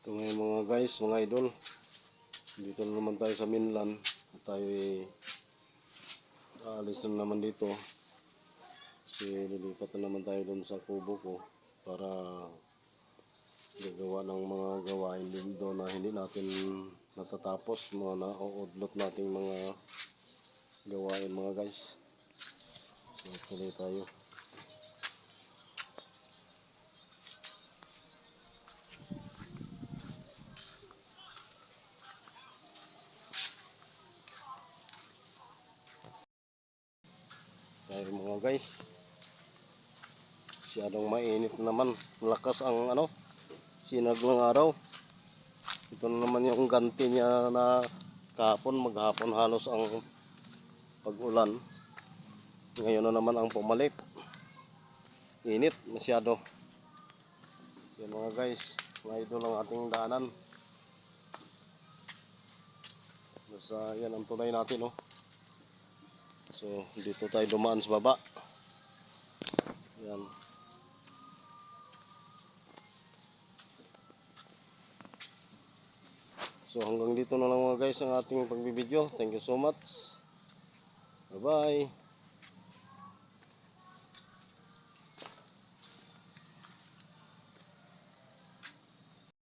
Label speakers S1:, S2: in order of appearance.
S1: Ito ngayon mga guys, mga idol. Dito na naman tayo sa mainland. Tayo aalis na naman dito. Kasi lilipat na naman tayo doon sa kubo ko para gagawa ng mga gawain din doon na hindi natin natatapos, mga nauudlot nating mga gawain mga guys. So tuloy tayo. Dahil mga guys, masyadong mainit naman, malakas ang sinag ng araw. Ito na naman yung ganti niya na kahapon, maghapon halos ang pag-ulan. Ngayon na naman ang pumalit. Init masyado. Yan mga guys, mga idol ang ating daanan. Basta yan ang tulay natin So dito tayo dumaan sa baba. Yan. So hanggang dito na lang mga guys ang ating pagbibideo. Thank you so much. Bye bye.